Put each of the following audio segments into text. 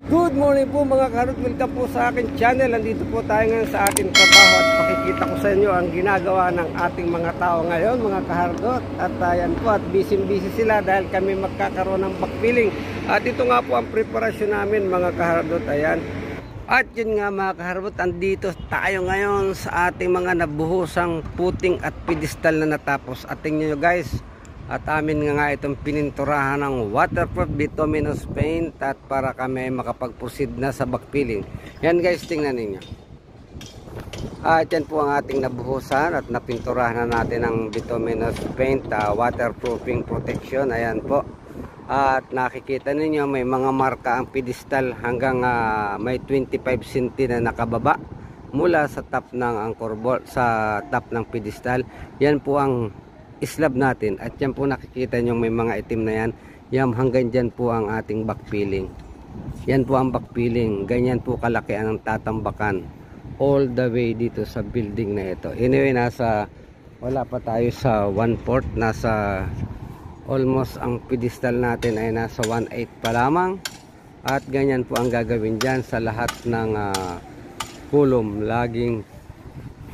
Good morning po mga kaharot, welcome po sa akin channel. Nandito po tayo ngayon sa ating trabaho at pakikita ko sa inyo ang ginagawa ng ating mga tao ngayon mga kaharot. At ayan po, at busy sila dahil kami magkakaroon ng backfilling. At ito nga po ang preparasyon namin mga kaharot. Ayan. At yun nga mga kaharot, andito tayo ngayon sa ating mga nabuhusang puting at pedestal na natapos. At tingnan nyo guys, at amin nga itong pininturahan ng waterproof bituminous paint at para kami makapag-proceed na sa backfilling. Yan guys, tingnan ninyo. At yan po ang ating nabuhusan at napinturahan na natin ng bituminous paint, waterproofing protection. Ayan po. At nakikita ninyo may mga marka ang pedestal hanggang may 25 cm na nakababa mula sa top ng anchor bolt, sa top ng pedestal. Yan po ang slab natin at yan po nakikita nyo may mga itim na yan, hanggang dyan po ang ating backfilling. Yan po ang backfilling, ganyan po kalaki ang tatambakan all the way dito sa building na ito. Anyway, wala pa tayo sa 1/4, nasa almost ang pedestal natin ay nasa 1/8 pa lamang. At ganyan po ang gagawin dyan sa lahat ng kulom, laging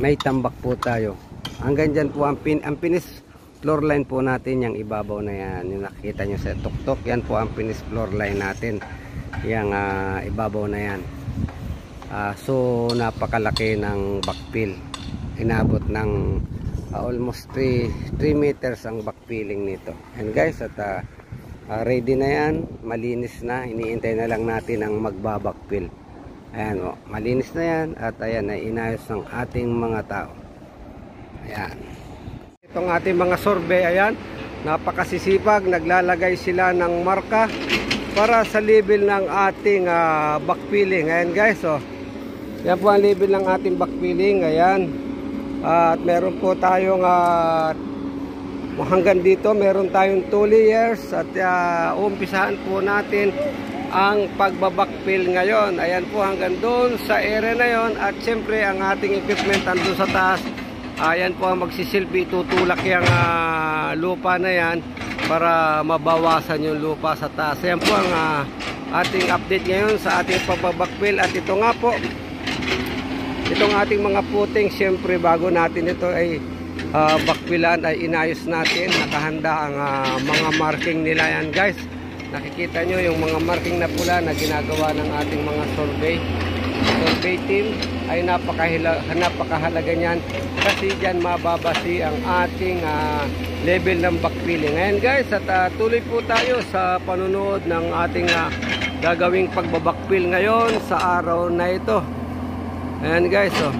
may tambak po tayo. Hanggang dyan po ang finish floor line po natin, yung ibabaw na yan, yung nakikita nyo sa tuktok, yan po ang finish floor line natin, yung ibabaw na yan. So napakalaki ng backfill, inabot ng almost 3 meters ang backfilling nito. And guys, at ready na yan, malinis na, iniintay na lang natin ang magbabackfill. Ayan o, malinis na yan at ayan ay inayos ng ating mga tao. Ayan. Itong ating mga survey, ayan, napakasisipag, naglalagay sila ng marka para sa level ng ating backfilling. Ayan guys, oh. Yan po ang level ng ating backfilling, ayan. At meron po tayong hanggang dito, meron tayong 2 layers at umpisahan po natin ang pagbabackfill ngayon. Ayan po hanggang doon sa area na yon at siyempre ang ating equipment andun sa taas. Ayan po ang magsisilbi, tutulak yung lupa na yan para mabawasan yung lupa sa taas. Ayan po ang ating update ngayon sa ating pagbabackfill. At ito nga po, itong ating mga puting, siyempre bago natin ito ay backfillan ay inayos natin. Nakahanda ang mga marking nila yan guys. Nakikita nyo yung mga marking na pula na ginagawa ng ating mga survey team ay napakahalaga niyan kasi dyan mababasi ang ating level ng backfilling. Ayan guys, at tuloy po tayo sa panunood ng ating gagawing pagbabackfill ngayon sa araw na ito. Ayan guys, oh.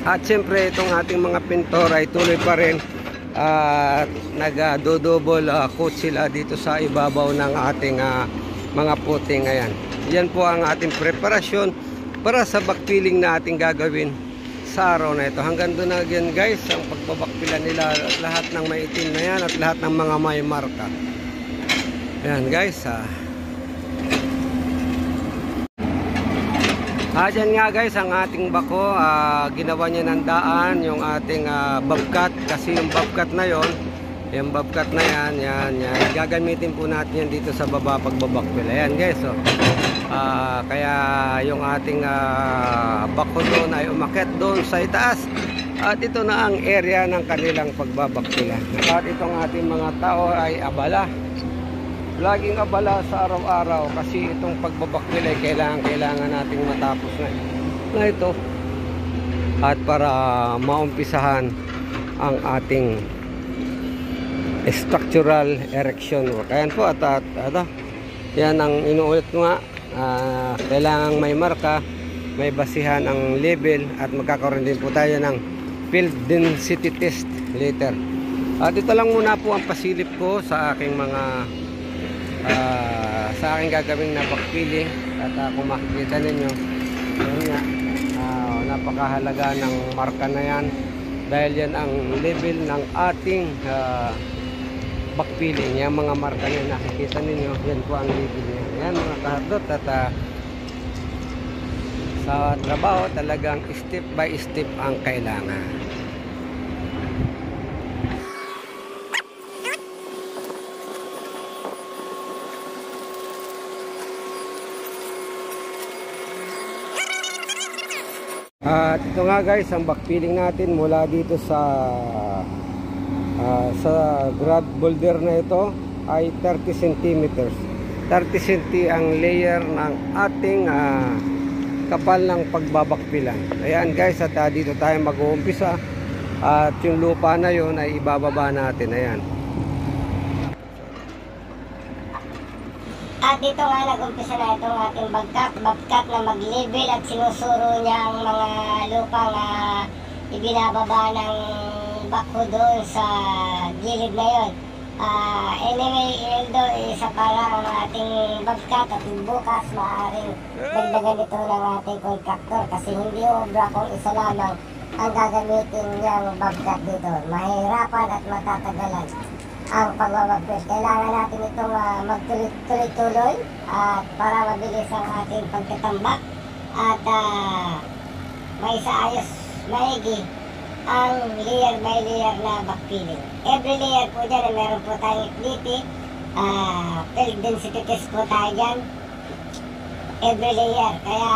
At siyempre itong ating mga pintor ay tuloy pa rin at nag-double coat sila dito sa ibabaw ng ating mga puting. Ayan, yan po ang ating preparasyon para sa backfilling na ating gagawin sa araw na ito. Hanggang doon na yan guys ang pagbabackfillan nila at lahat ng may itim na yan at lahat ng mga may marka. Ayan guys, dyan nga guys ang ating bako, ginawa niya ng daan yung ating bobcat kasi yung bobcat na yon, yung bobcat na yan, gagamitin po natin yan dito sa baba pagbabackfill. Ayan guys, oh. Kaya yung ating bako doon ay umakyat doon sa itaas at ito na ang area ng kanilang pagbabackfill. At itong ating mga tao ay abala, laging abala sa araw-araw kasi itong pagbabackfill ay kailangan nating matapos na ito at para maumpisahan ang ating structural erection work. Ayan po at yan ang inuulit ko nga, kailangang may marka, may basihan ang level at magkakaroon din po tayo ng field density test later. At ito lang muna po ang pasilip ko sa aking mga sa aking gagawing na backfilling. At kung makikita ninyo, napakahalaga ng marka na yan dahil yan ang level ng ating backfilling. Yung mga marka na nakikita ninyo, yan po ang level niya. Yan mga kahardot. At sa trabaho talagang step by step ang kailangan. At ito nga guys, ang backfilling natin mula dito sa grab boulder na ito ay 30 centimeters. 30 cm ang layer ng ating kapal ng pagbabakpilan. Ayan guys, at dito tayo mag-uumpisa at yung lupa na yon ay ibababa natin. Ayan. At dito nga nag-umpisa na itong ating bagkat na mag-level at sinusuro niya ang mga lupang ibinababa ng backhoe doon sa gilid na yon. Anyway, Eldo, isa pa lang ang ating bagkat at bukas maaaring dagdagan ito ng ating contractor kasi hindi obra kung isa lamang ang gagamitin niyang bagkat dito. Mahirapan at matatagalan ang pagbabagpil. Kailangan natin itong magtuloy-tuloy at para mabilis ang ating pagkatambak at may saayos maigi ang layer by layer na backfilling. Every layer po dyan ay meron po tayong ikliti, field density test po tayo dyan every layer, kaya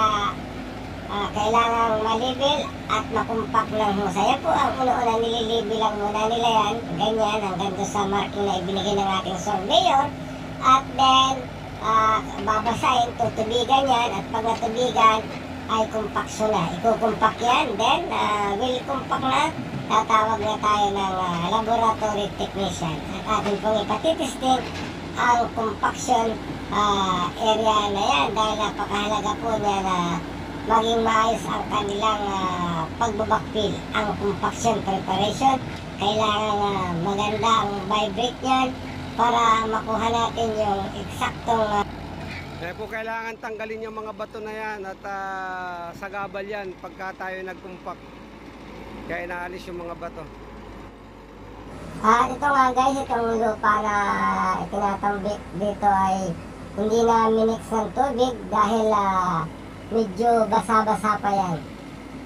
kailangan malibel at makumpak ng husay. Yan po ang una-una, nililibel lang muna nila yan, ganyan, hanggang doon sa marking na ibinigay ng ating surveyor, at then babasahin, tutubigan yan, at pag natubigan ay kumpaksyon na, ikukumpak yan, then will kumpak na, tatawag na tayo ng laboratory technician at atin pong ipatitesting ang compaction area na yan dahil napakahalaga po niya na maging maayos ang kanilang pagbabakpil. Ang compaction preparation, kailangan maganda ang vibrate niyan para makuha natin yung eksaktong Kaya po kailangan tanggalin yung mga bato na yan at sagabal yan pagka tayo nagkumpak. Kaya inaalis yung mga bato. Ito nga guys, itong lupa na itinatambik dito ay hindi na minix ng tubig dahil medyo basa-basa pa yan.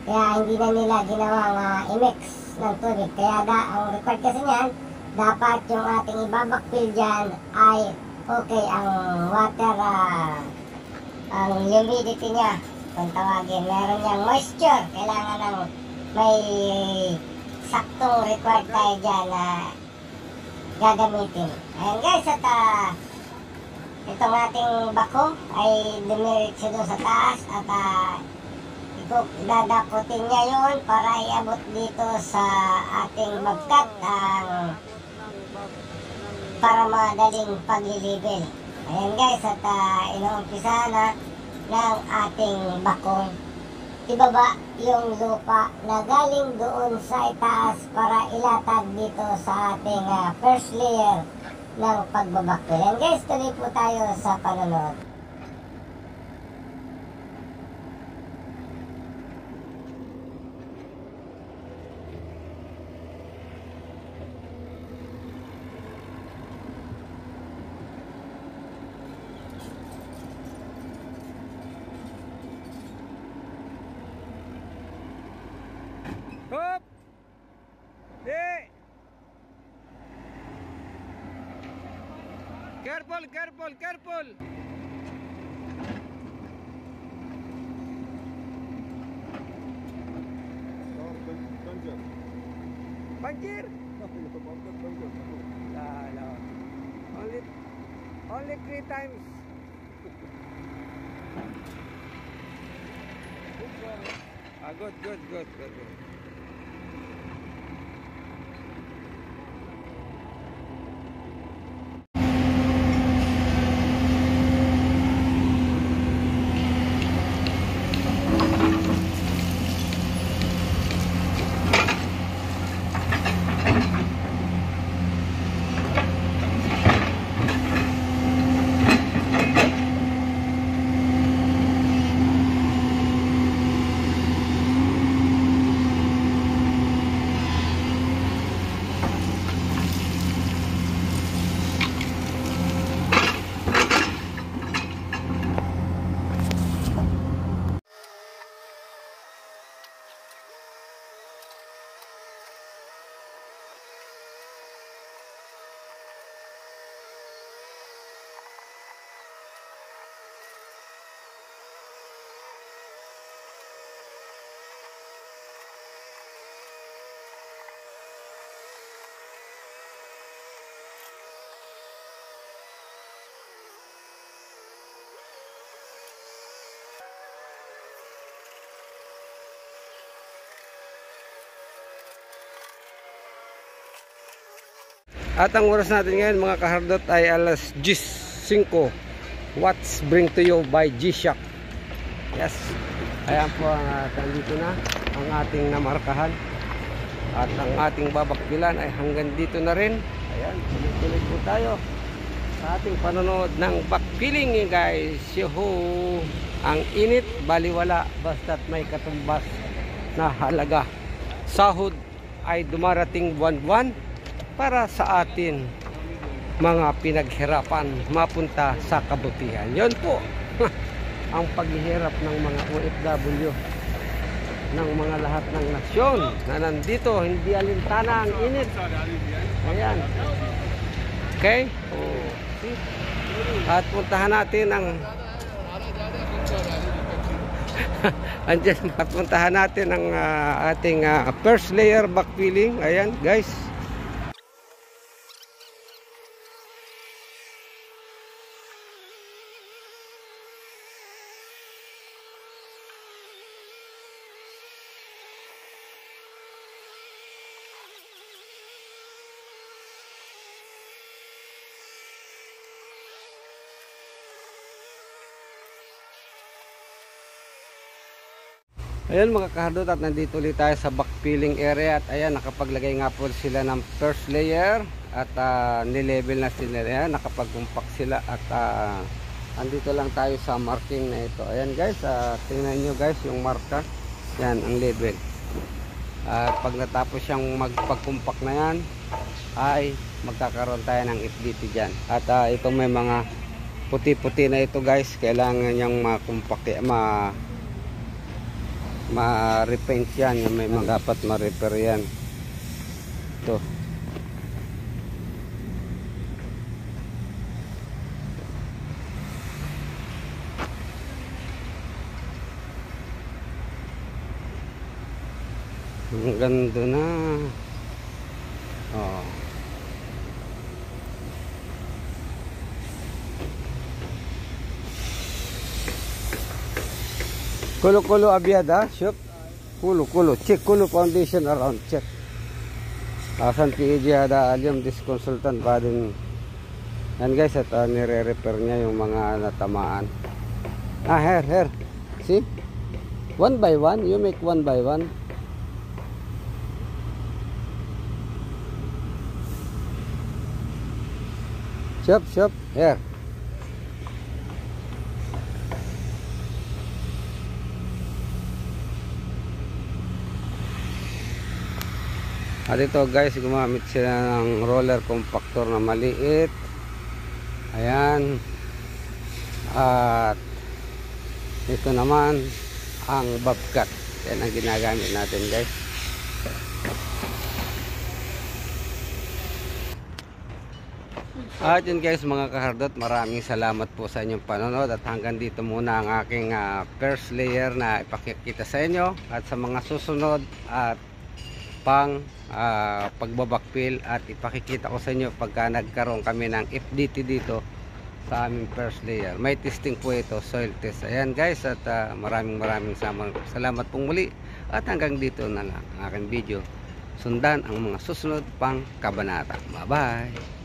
Kaya hindi na nila ginawang i-mix ng tubig. Kaya ang required kasi niyan, dapat yung ating ibabakpil dyan ay okay ang water, ang humidity niya, kung tawagin. Meron niyang moisture. Kailangan ng may saktong required tayo dyan na gagamitin. Ayan guys, at itong ating bako ay dumiretso doon sa taas at dadaputin niya yun para iabot dito sa ating bagkat para madaling paglilibel. Ayan guys, at inuumpisa na ng ating bakong ibaba yung lupa na galing doon sa itaas para ilatag dito sa ating first layer ng pagbabakpil. Ayan guys, tuloy po tayo sa panonood. Hop! Hey! Careful, careful, careful! Banjir? No. Only 3 times. Good. At ang oras natin ngayon mga kahardot ay alas 10:05. What's bring to you by G-Shock. Yes. Ayan po, nandito na ang ating namarkahan. At ang ating babakbilan ay hanggang dito na rin. Ayan, tuloy po tayo sa ating panonood ng backpeeling guys. Yuhu! Ang init, baliwala, basta't may katumbas na halaga. Sahod ay dumarating buwan-buwan para sa atin mga pinaghirapan mapunta sa kabutihan. Yon po ang paghihirap ng mga OFW ng mga lahat ng nasyon na nandito, hindi alintana ang init. Ayan. Okay? At puntahan natin ang andyan, puntahan natin ang ating first layer backpeeling. Ayan guys. Ayan mga kahardot, at nandito ulit tayo sa backpeeling area. At ayan, nakapaglagay nga po sila ng first layer. At nilevel na sila. Ayan, nakapag-compact sila. At andito lang tayo sa marking na ito. Ayan guys, tingnan nyo guys yung marka. Yan, ang level. At pag natapos siyang magpag-compact na yan, ay magkakaroon tayo ng FDT dyan. At itong may mga puti-puti na ito guys, kailangan niyang ma-compact, ma-repaint yan, may mga dapat ma-repair yan. Ito ang ganda na. Oh. Kulo abiyada, shop. Kulo. Check kulo foundation around. Check. Asan PEG ada alyam this consultant pa din. Yan guys, at nire-repair niya yung mga natamaan. Here. See? One by one. You make one by one. Shop. Here. At ito guys, gumamit sila ng roller compactor na maliit. Ayan. At ito naman ang bobcat. Yan ang ginagamit natin guys. At yun guys mga kahardot, maraming salamat po sa inyong panonood. At hanggang dito muna ang aking first layer na ipakikita sa inyo. At sa mga susunod at pang pagbabakpil at ipakikita ko sa inyo pagka nagkaroon kami ng FDT dito sa aming first layer. May testing po ito, soil test. Ayan guys, at maraming salamat pong muli. At hanggang dito na lang ang aking video. Sundan ang mga susunod pang kabanata. Bye bye.